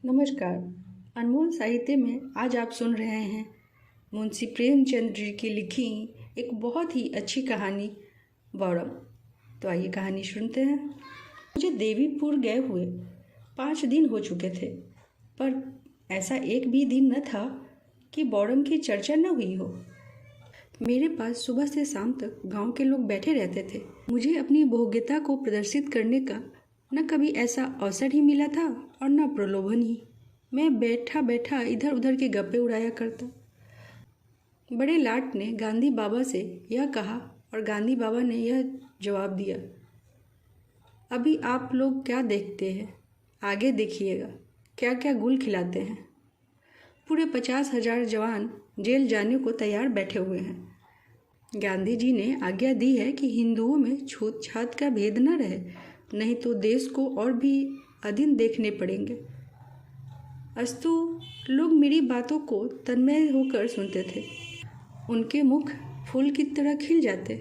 नमस्कार। अनमोल साहित्य में आज आप सुन रहे हैं मुंशी प्रेमचंद जी की लिखी एक बहुत ही अच्छी कहानी बौड़म। तो आइए कहानी सुनते हैं। मुझे देवीपुर गए हुए 5 दिन हो चुके थे, पर ऐसा एक भी दिन न था कि बौड़म की चर्चा न हुई हो। मेरे पास सुबह से शाम तक गांव के लोग बैठे रहते थे। मुझे अपनी भोग्यता को प्रदर्शित करने का न कभी ऐसा अवसर ही मिला था और न प्रलोभन ही। मैं बैठा बैठा इधर उधर के गप्पे उड़ाया करता। बड़े लाट ने गांधी बाबा से यह कहा और गांधी बाबा ने यह जवाब दिया, अभी आप लोग क्या देखते हैं, आगे देखिएगा क्या क्या गुल खिलाते हैं। पूरे 50,000 जवान जेल जाने को तैयार बैठे हुए हैं। गांधी जी ने आज्ञा दी है कि हिंदुओं में छूत छात का भेद न रहे, नहीं तो देश को और भी अधीन देखने पड़ेंगे। अस्तु लोग मेरी बातों को तन्मय होकर सुनते थे। उनके मुख फूल की तरह खिल जाते।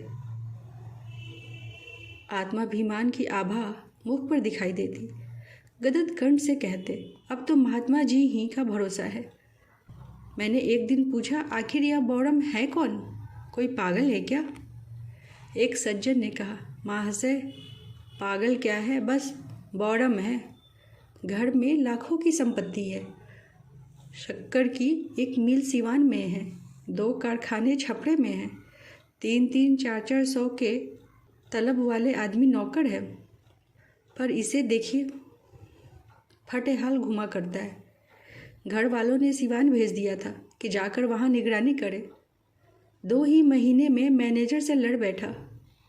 आत्माभिमान की आभा मुख पर दिखाई देती। गदगद कंठ से कहते, अब तो महात्मा जी ही का भरोसा है। मैंने एक दिन पूछा, आखिर यह बौड़म है कौन, कोई पागल है क्या? एक सज्जन ने कहा, महाशय पागल क्या है, बस बौड़म है। घर में लाखों की संपत्ति है। शक्कर की एक मिल सिवान में है, 2 कारखाने छपड़े में हैं, 3-3, 4-4 सौ के तलब वाले आदमी नौकर है। पर इसे देखिए, फटेहाल घुमा करता है। घर वालों ने सिवान भेज दिया था कि जाकर वहाँ निगरानी करे। 2 ही महीने में मैनेजर से लड़ बैठा।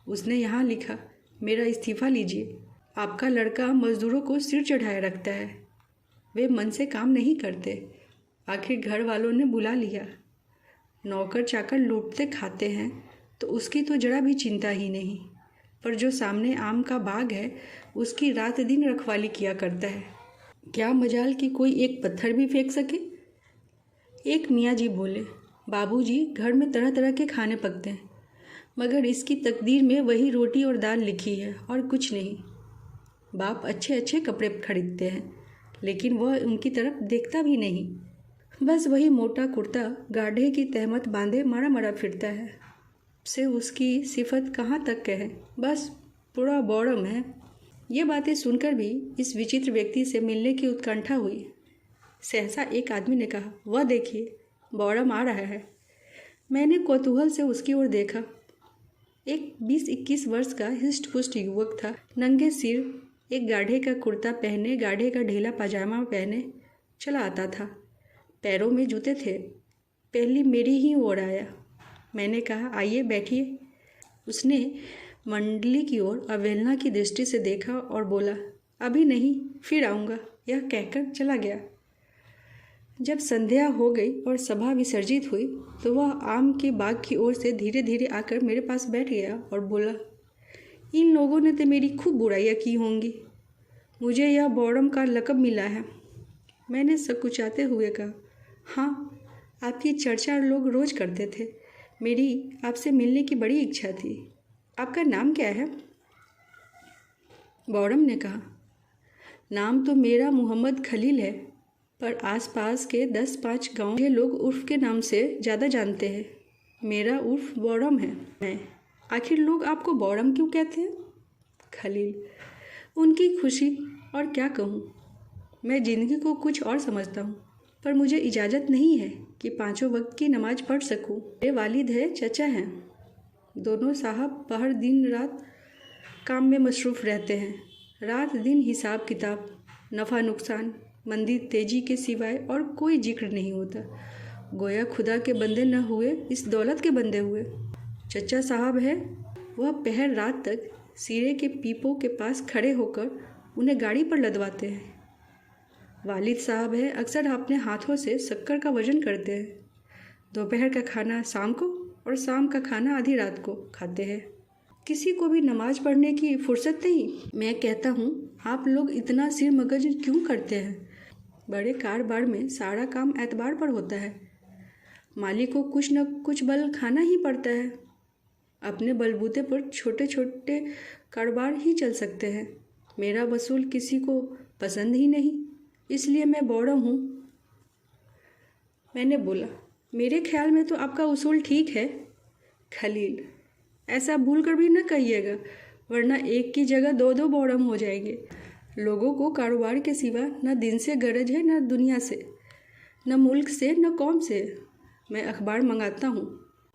उसने यहाँ लिखा, मेरा इस्तीफ़ा लीजिए। आपका लड़का मजदूरों को सिर चढ़ाए रखता है, वे मन से काम नहीं करते। आखिर घर वालों ने बुला लिया। नौकर चाकर लूटते खाते हैं तो उसकी तो जरा भी चिंता ही नहीं, पर जो सामने आम का बाग है उसकी रात दिन रखवाली किया करता है। क्या मजाल कि कोई एक पत्थर भी फेंक सके। एक मियाँ जी बोले, बाबूजी घर में तरह तरह के खाने पकते हैं, मगर इसकी तकदीर में वही रोटी और दाल लिखी है और कुछ नहीं। बाप अच्छे अच्छे कपड़े खरीदते हैं, लेकिन वह उनकी तरफ देखता भी नहीं। बस वही मोटा कुर्ता गाढ़े की तहमत बांधे मरा मरा फिरता है। से उसकी सिफत कहाँ तक कहे, बस पूरा बौड़म है। ये बातें सुनकर भी इस विचित्र व्यक्ति से मिलने की उत्कंठा हुई। सहसा एक आदमी ने कहा, वह देखिए बौड़म आ रहा है। मैंने कौतूहल से उसकी ओर देखा। एक 20-21 वर्ष का हिस्ट पुष्ट युवक था। नंगे सिर, एक गाढ़े का कुर्ता पहने, गाढ़े का ढीला पाजामा पहने चला आता था। पैरों में जूते थे। पहली मेरी ही ओर आया। मैंने कहा, आइए बैठिए। उसने मंडली की ओर अवहेलना की दृष्टि से देखा और बोला, अभी नहीं, फिर आऊँगा, यह कहकर चला गया। जब संध्या हो गई और सभा विसर्जित हुई तो वह आम के बाग की ओर से धीरे धीरे आकर मेरे पास बैठ गया और बोला, इन लोगों ने तो मेरी खूब बुराइयाँ की होंगी, मुझे यह बौड़म का लक़ब मिला है। मैंने सकुचाते हुए कहा, हाँ आपकी चर्चा लोग रोज़ करते थे। मेरी आपसे मिलने की बड़ी इच्छा थी। आपका नाम क्या है? बौड़म ने कहा, नाम तो मेरा मोहम्मद खलील है, पर आसपास के 10-5 गाँव के लोग उर्फ के नाम से ज़्यादा जानते हैं। मेरा उर्फ बौड़म है। आखिर लोग आपको बौड़म क्यों कहते हैं? खलील, उनकी खुशी, और क्या कहूँ, मैं ज़िंदगी को कुछ और समझता हूँ, पर मुझे इजाज़त नहीं है कि 5 वक्त की नमाज पढ़ सकूँ। मेरे वालिद है, चचा हैं, दोनों साहब बाहर दिन रात काम में मसरूफ़ रहते हैं। रात दिन हिसाब किताब, नफ़ा नुकसान, मंदी तेजी के सिवाय और कोई जिक्र नहीं होता। गोया खुदा के बंदे न हुए, इस दौलत के बंदे हुए। चचा साहब है, वह पहर रात तक सिरे के पीपों के पास खड़े होकर उन्हें गाड़ी पर लदवाते हैं। वालिद साहब है, अक्सर अपने हाथों से शक्कर का वजन करते हैं। दोपहर का खाना शाम को और शाम का खाना आधी रात को खाते हैं। किसी को भी नमाज पढ़ने की फुर्सत नहीं। मैं कहता हूँ, आप लोग इतना सिर मगज क्यों करते हैं? बड़े कारोबार में सारा काम एतबार पर होता है। मालिक को कुछ न कुछ बल खाना ही पड़ता है। अपने बलबूते पर छोटे छोटे कारोबार ही चल सकते हैं। मेरा वसूल किसी को पसंद ही नहीं। इसलिए मैं बौड़म हूँ। मैंने बोला, मेरे ख्याल में तो आपका उसूल ठीक है खलील, ऐसा भूल कर भी न कहिएगा, वरना एक की जगह दो दो बौड़म हो जाएंगे। लोगों को कारोबार के सिवा न दिन से गरज है, न दुनिया से, न मुल्क से, न कौम से। मैं अखबार मंगाता हूँ।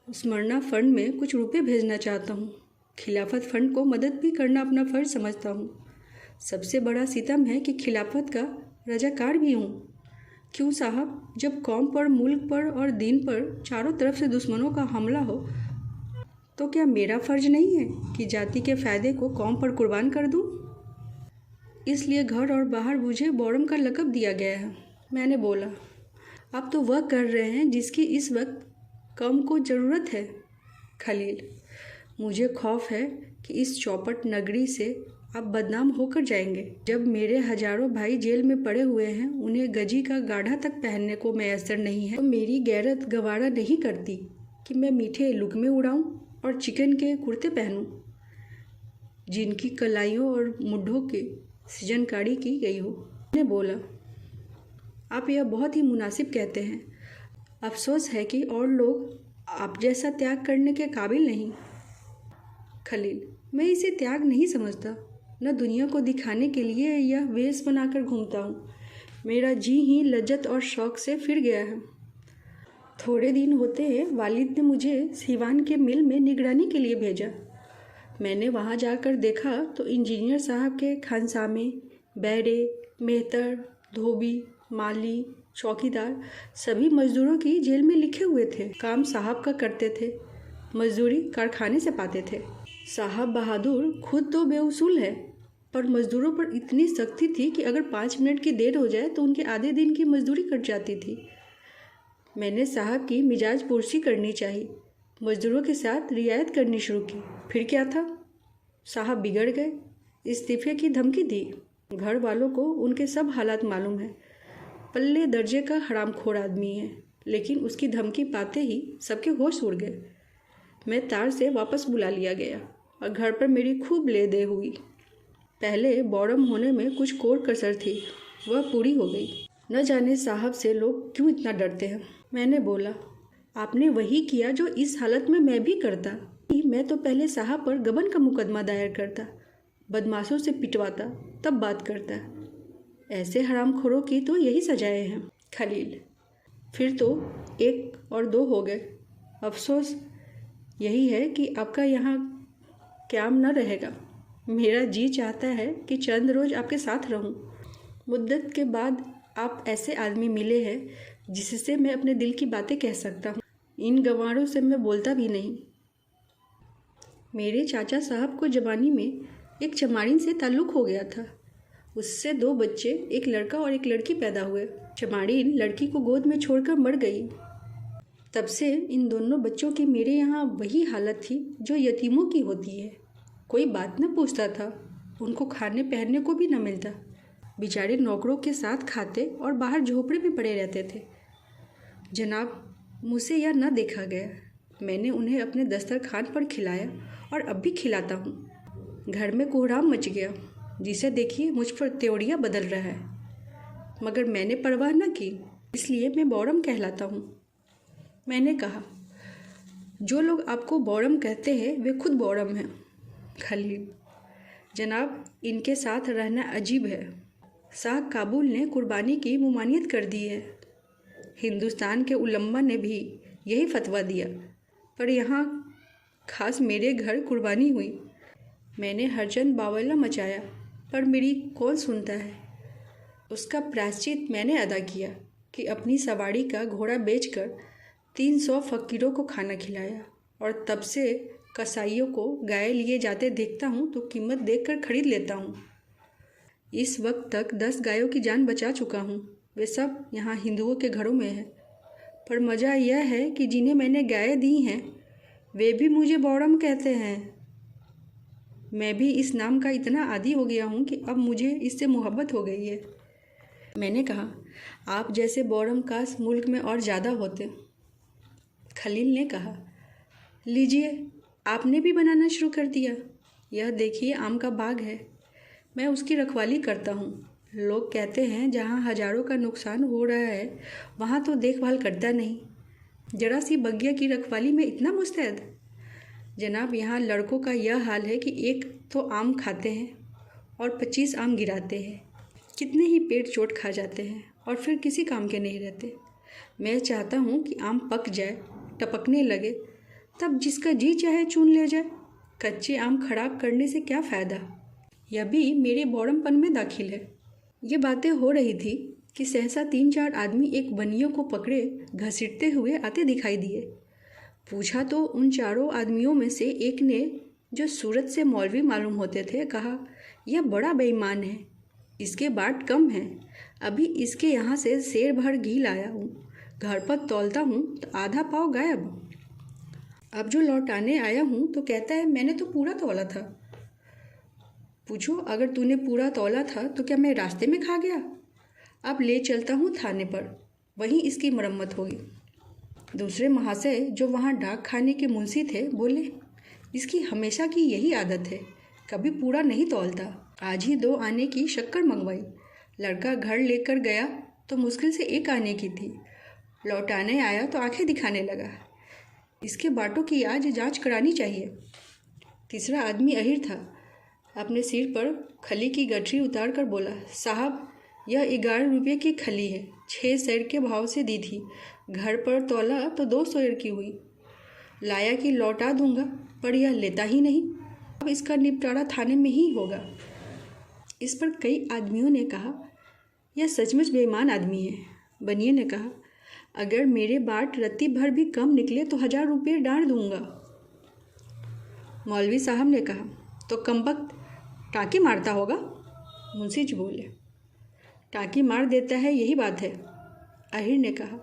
स्मरणा फंड में कुछ रुपए भेजना चाहता हूँ। खिलाफत फंड को मदद भी करना अपना फ़र्ज समझता हूँ। सबसे बड़ा सितम है कि खिलाफत का रजाकार भी हूँ। क्यों साहब, जब कौम पर, मुल्क पर और दीन पर चारों तरफ से दुश्मनों का हमला हो तो क्या मेरा फ़र्ज नहीं है कि जाति के फ़ायदे को कौम पर कुर्बान कर दूँ? इसलिए घर और बाहर मुझे बौड़म का लक़ब दिया गया है। मैंने बोला, आप तो वह कर रहे हैं जिसकी इस वक्त कौम को ज़रूरत है खलील। मुझे खौफ है कि इस चौपट नगरी से आप बदनाम होकर जाएंगे। जब मेरे हजारों भाई जेल में पड़े हुए हैं, उन्हें गजी का गाढ़ा तक पहनने को मैसर नहीं है, तो मेरी गैरत गवारा नहीं करती कि मैं मीठे लुकमे उड़ाऊं और चिकन के कुर्ते पहनूं जिनकी कलाइयों और मुड्ढों की सृजनकारी की गई हो। मैंने बोला, आप यह बहुत ही मुनासिब कहते हैं। अफसोस है कि और लोग आप जैसा त्याग करने के काबिल नहीं। खलील, मैं इसे त्याग नहीं समझता, न दुनिया को दिखाने के लिए यह वेश बनाकर घूमता हूँ। मेरा जी ही लज्जत और शौक़ से फिर गया है। थोड़े दिन होते हैं वालिद ने मुझे सीवान के मिल में निगरानी के लिए भेजा। मैंने वहाँ जाकर देखा तो इंजीनियर साहब के खानसामे, बैरे, मेहतर, धोबी, माली, चौकीदार सभी मजदूरों की जेल में लिखे हुए थे। काम साहब का करते थे, मजदूरी कारखाने से पाते थे। साहब बहादुर खुद तो बेउसूल है, पर मजदूरों पर इतनी सख्ती थी कि अगर 5 मिनट की देर हो जाए तो उनके आधे दिन की मजदूरी कट जाती थी। मैंने साहब की मिजाज पुरसी करनी चाहिए, मजदूरों के साथ रियायत करनी शुरू की। फिर क्या था, साहब बिगड़ गए, इस्तीफे की धमकी दी। घर वालों को उनके सब हालात मालूम है। पल्ले दर्जे का हरामखोर आदमी है, लेकिन उसकी धमकी पाते ही सबके होश उड़ गए। मैं तार से वापस बुला लिया गया और घर पर मेरी खूब ले दे हुई। पहले बौड़म होने में कुछ कोर कसर थी, वह पूरी हो गई। न जाने साहब से लोग क्यों इतना डरते हैं। मैंने बोला, आपने वही किया जो इस हालत में मैं भी करता। मैं तो पहले साहब पर गबन का मुकदमा दायर करता, बदमाशों से पिटवाता, तब बात करता। ऐसे हरामखोरों की तो यही सजाएं हैं खलील। फिर तो 1 और 2 हो गए। अफसोस यही है कि आपका यहाँ क़याम न रहेगा। मेरा जी चाहता है कि चंद रोज़ आपके साथ रहूं। मुद्दत के बाद आप ऐसे आदमी मिले हैं जिससे मैं अपने दिल की बातें कह सकता हूँ। इन गंवारों से मैं बोलता भी नहीं। मेरे चाचा साहब को जवानी में एक चमारिन से ताल्लुक़ हो गया था। उससे 2 बच्चे, एक लड़का और एक लड़की पैदा हुए। चमारिन लड़की को गोद में छोड़कर मर गई। तब से इन दोनों बच्चों की मेरे यहाँ वही हालत थी जो यतीमों की होती है। कोई बात न पूछता था, उनको खाने पहनने को भी न मिलता। बेचारे नौकरों के साथ खाते और बाहर झोपड़े में पड़े रहते थे। जनाब, मुझसे यह न देखा गया। मैंने उन्हें अपने दस्तरखान पर खिलाया और अब भी खिलाता हूँ। घर में कोहराम मच गया, जिसे देखिए मुझ पर त्योड़िया बदल रहा है, मगर मैंने परवाह न की, इसलिए मैं बौड़म कहलाता हूँ। मैंने कहा, जो लोग आपको बौड़म कहते हैं वे खुद बौड़म हैं खलील। जनाब, इनके साथ रहना अजीब है। शाह काबुल ने कुर्बानी की मुमानियत कर दी है। हिंदुस्तान के उलम्मा ने भी यही फतवा दिया, पर यहाँ खास मेरे घर कुर्बानी हुई। मैंने हरचंद बावला मचाया, पर मेरी कौन सुनता है। उसका प्रायश्चित मैंने अदा किया कि अपनी सवारी का घोड़ा बेचकर 300 फ़कीरों को खाना खिलाया, और तब से कसाईयों को गाय लिए जाते देखता हूँ तो कीमत देखकर खरीद लेता हूँ। इस वक्त तक 10 गायों की जान बचा चुका हूँ। वे सब यहाँ हिंदुओं के घरों में हैं। पर मज़ा यह है कि जिन्हें मैंने गायें दी हैं वे भी मुझे बौड़म कहते हैं। मैं भी इस नाम का इतना आदी हो गया हूँ कि अब मुझे इससे मोहब्बत हो गई है। मैंने कहा, आप जैसे बौड़म काश मुल्क में और ज़्यादा होते। खलील ने कहा, लीजिए, आपने भी बनाना शुरू कर दिया। यह देखिए, आम का बाग है, मैं उसकी रखवाली करता हूँ। लोग कहते हैं जहाँ हजारों का नुकसान हो रहा है वहाँ तो देखभाल करता नहीं। जरा सी बगिया की रखवाली में इतना मुस्तैद। जनाब, यहाँ लड़कों का यह हाल है कि एक तो आम खाते हैं और 25 आम गिराते हैं। कितने ही पेट चोट खा जाते हैं और फिर किसी काम के नहीं रहते। मैं चाहता हूँ कि आम पक जाए, टपकने लगे, तब जिसका जी चाहे चुन ले जाए। कच्चे आम खराब करने से क्या फ़ायदा? यह भी मेरे बौड़मपन में दाखिल है। ये बातें हो रही थी कि सहसा 3-4 आदमी एक बनियों को पकड़े घसीटते हुए आते दिखाई दिए। पूछा तो उन चारों आदमियों में से एक ने, जो सूरत से मौलवी मालूम होते थे, कहा, यह बड़ा बेईमान है, इसके बाट कम हैं। अभी इसके यहाँ से सेर भर घी लाया हूँ, घर पर तौलता हूँ तो आधा पाव गायब। अब जो लौटाने आया हूँ तो कहता है मैंने तो पूरा तौला था। पूछो, अगर तूने पूरा तौला था तो क्या मैं रास्ते में खा गया? अब ले चलता हूँ थाने पर, वहीं इसकी मरम्मत होगी। दूसरे महाशय, जो वहाँ डाक खाने के मुंशी थे, बोले, इसकी हमेशा की यही आदत है, कभी पूरा नहीं तौलता। आज ही 2 आने की शक्कर मंगवाई। लड़का घर लेकर गया तो मुश्किल से 1 आने की थी। लौटाने आया तो आंखें दिखाने लगा। इसके बाटों की आज जांच करानी चाहिए। तीसरा आदमी अहिर था। अपने सिर पर खली की गठरी उतार कर बोला, साहब, यह 11 रुपये की खली है, 6 सेर के भाव से दी थी। घर पर तौला तो 2 सेर की हुई। लाया कि लौटा दूंगा, पर यह लेता ही नहीं। अब इसका निपटारा थाने में ही होगा। इस पर कई आदमियों ने कहा, यह सचमुच बेईमान आदमी है। बनिए ने कहा, अगर मेरे बाट रत्ती भर भी कम निकले तो 1000 रुपये डांट दूंगा। मौलवी साहब ने कहा, तो कमबख्त टाँकी मारता होगा। मुंशी जी बोले, टाँकी मार देता है, यही बात है। अहिर ने कहा,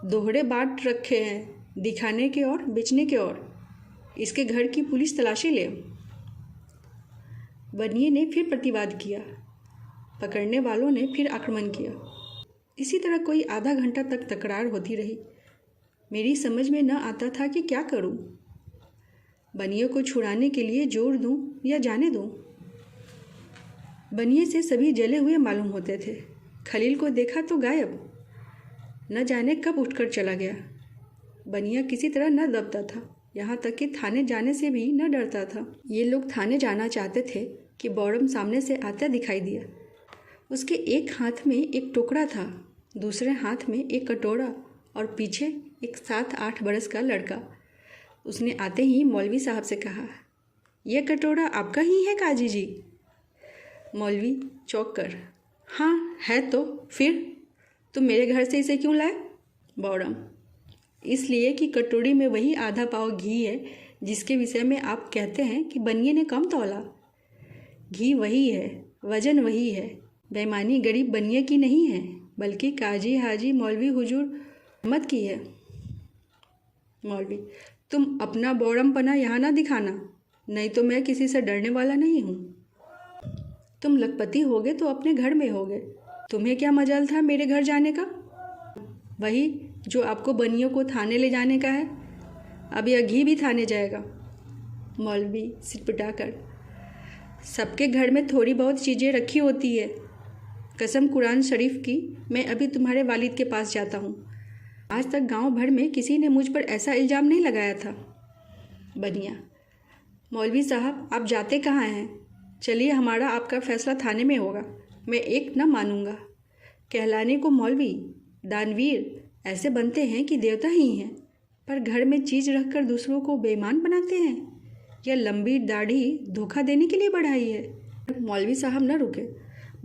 दोहरे बाट रखे हैं, दिखाने के और बेचने के और। इसके घर की पुलिस तलाशी ले। बनिए ने फिर प्रतिवाद किया। पकड़ने वालों ने फिर आक्रमण किया। इसी तरह कोई आधा घंटा तक तकरार होती रही। मेरी समझ में न आता था कि क्या करूं। बनिए को छुड़ाने के लिए जोर दूं या जाने दूं। बनिए से सभी जले हुए मालूम होते थे। खलील को देखा तो गायब, न जाने कब उठकर चला गया। बनिया किसी तरह न दबता था, यहाँ तक कि थाने जाने से भी न डरता था। ये लोग थाने जाना चाहते थे कि बौड़म सामने से आता दिखाई दिया। उसके एक हाथ में एक टोकरा था, दूसरे हाथ में एक कटोरा और पीछे एक 7-8 बरस का लड़का। उसने आते ही मौलवी साहब से कहा, यह कटोरा आपका ही है काजी जी? मौलवी चौंक कर, हाँ है तो फिर तुम मेरे घर से इसे क्यों लाए? बौड़म, इसलिए कि कटोरी में वही आधा पाव घी है जिसके विषय में आप कहते हैं कि बनिए ने कम तौला। घी वही है, वजन वही है। बेईमानी गरीब बनिए की नहीं है, बल्कि काजी हाजी मौलवी हुजूर मत की है। मौलवी, तुम अपना बौड़मपना यहाँ ना दिखाना, नहीं तो मैं किसी से डरने वाला नहीं हूँ। तुम लखपति होगे तो अपने घर में होगे, तुम्हें क्या मजाल था मेरे घर जाने का? वही जो आपको बनियों को थाने ले जाने का है। अब यह घी भी थाने जाएगा। मौलवी सिटपटाकर, सबके घर में थोड़ी बहुत चीज़ें रखी होती है। कसम कुरान शरीफ की, मैं अभी तुम्हारे वालिद के पास जाता हूँ। आज तक गांव भर में किसी ने मुझ पर ऐसा इल्ज़ाम नहीं लगाया था। बनिया, मौलवी साहब, आप जाते कहाँ हैं? चलिए, हमारा आपका फैसला थाने में होगा। मैं एक न मानूंगा। कहलाने को मौलवी, दानवीर ऐसे बनते हैं कि देवता ही हैं, पर घर में चीज़ रखकर दूसरों को बेईमान बनाते हैं। यह लंबी दाढ़ी धोखा देने के लिए बढ़ाई है। मौलवी साहब न रुके,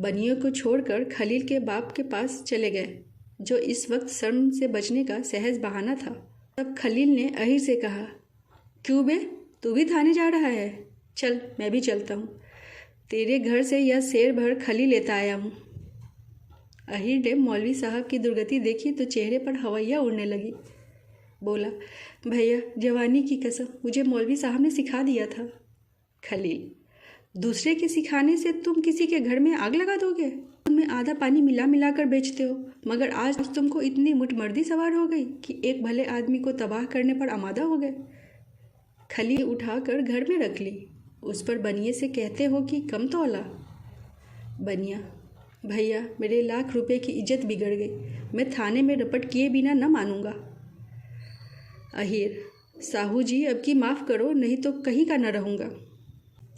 बनियों को छोड़कर खलील के बाप के पास चले गए, जो इस वक्त शर्म से बचने का सहज बहाना था। तब खलील ने अहिर से कहा, क्यों बे, तू भी थाने जा रहा है? चल, मैं भी चलता हूँ। तेरे घर से यह सेर भर खली लेता आया हूँ। अहिर ने मौलवी साहब की दुर्गति देखी तो चेहरे पर हवैया उड़ने लगी। बोला, भैया, जवानी की कसम, मुझे मौलवी साहब ने सिखा दिया था। खलील, दूसरे के सिखाने से तुम किसी के घर में आग लगा दोगे? तुम्हें आधा पानी मिला मिला कर बेचते हो, मगर आज तुमको इतनी मुठमर्दी सवार हो गई कि एक भले आदमी को तबाह करने पर आमादा हो गए। खली उठाकर घर में रख ली, उस पर बनिए से कहते हो कि कम तौला। बनिया, भैया, मेरे लाख रुपए की इज्जत बिगड़ गई। मैं थाने में रपट किए बिना न मानूंगा। अहीर, साहू जी अब की माफ़ करो, नहीं तो कहीं का न रहूँगा।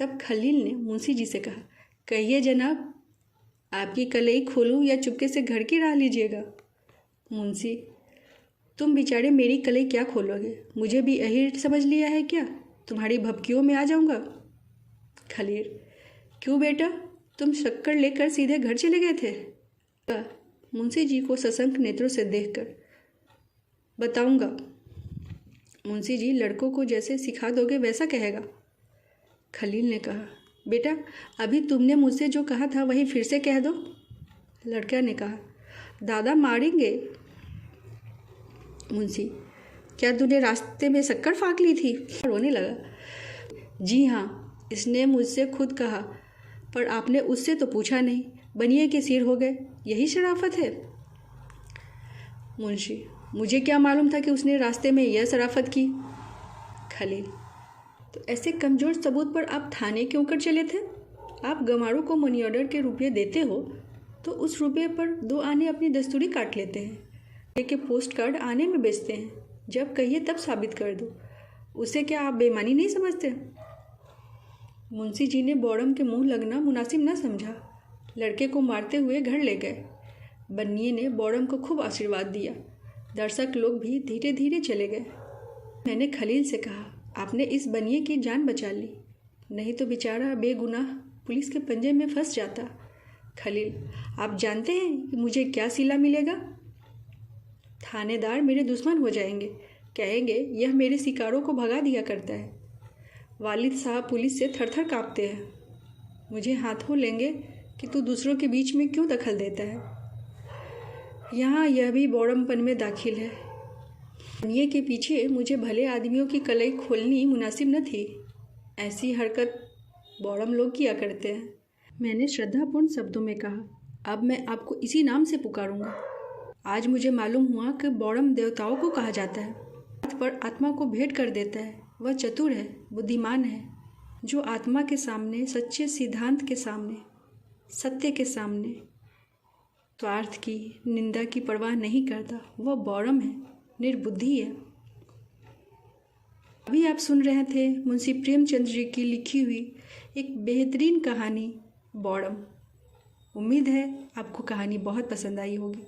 तब खलील ने मुंशी जी से कहा, कहिए जनाब, आपकी कलई खोलूं या चुपके से घर की राह लीजिएगा? मुंशी, तुम बेचारे मेरी कलई क्या खोलोगे? मुझे भी अहीर समझ लिया है क्या? तुम्हारी भपकियों में आ जाऊंगा। खलील, क्यों बेटा, तुम शक्कर लेकर सीधे घर चले गए थे? मुंशी जी को सशंक नेत्रों से देखकर, बताऊंगा। मुंशी जी लड़कों को जैसे सिखा दोगे वैसा कहेगा। खलील ने कहा, बेटा अभी तुमने मुझसे जो कहा था वही फिर से कह दो। लड़का ने कहा, दादा मारेंगे। मुंशी, क्या तूने रास्ते में शक्कर फाँक ली थी? रोने लगा। जी हाँ, इसने मुझसे खुद कहा, पर आपने उससे तो पूछा नहीं, बनिए के सिर हो गए, यही शराफत है? मुंशी, मुझे क्या मालूम था कि उसने रास्ते में यह शराफत की। खलील, तो ऐसे कमज़ोर सबूत पर आप थाने क्यों कर चले थे? आप गंवारों को मनी ऑर्डर के रुपये देते हो तो उस रुपये पर 2 आने अपनी दस्तूरी काट लेते हैं, लेके पोस्ट कार्ड आने में बेचते हैं। जब कहिए तब साबित कर दो। उसे क्या आप बेईमानी नहीं समझते? मुंशी जी ने बौड़म के मुंह लगना मुनासिब न समझा, लड़के को मारते हुए घर ले गए। बन्नी ने बौड़म को खूब आशीर्वाद दिया। दर्शक लोग भी धीरे धीरे चले गए। मैंने खलील से कहा, आपने इस बनिए की जान बचा ली, नहीं तो बेचारा बेगुनाह पुलिस के पंजे में फंस जाता। खलील, आप जानते हैं कि मुझे क्या सिला मिलेगा? थानेदार मेरे दुश्मन हो जाएंगे, कहेंगे यह मेरे शिकारों को भगा दिया करता है। वालिद साहब पुलिस से थर थर काँपते हैं, मुझे हाथों लेंगे कि तू दूसरों के बीच में क्यों दखल देता है। यहाँ यह भी बौड़मपन में दाखिल है। बनिए के पीछे मुझे भले आदमियों की कलई खोलनी मुनासिब न थी। ऐसी हरकत बौड़म लोग किया करते हैं। मैंने श्रद्धापूर्ण शब्दों में कहा, अब मैं आपको इसी नाम से पुकारूंगा। आज मुझे मालूम हुआ कि बौड़म देवताओं को कहा जाता है। हाथ पर आत्मा को भेंट कर देता है। वह चतुर है, बुद्धिमान है, जो आत्मा के सामने, सच्चे सिद्धांत के सामने, सत्य के सामने स्वार्थ की, निंदा की परवाह नहीं करता। वह बौड़म है, निर्बुद्धि है। अभी आप सुन रहे थे मुंशी प्रेमचंद जी की लिखी हुई एक बेहतरीन कहानी बौड़म। उम्मीद है आपको कहानी बहुत पसंद आई होगी।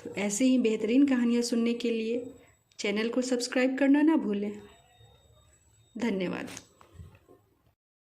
तो ऐसे ही बेहतरीन कहानियाँ सुनने के लिए चैनल को सब्सक्राइब करना ना भूलें। धन्यवाद।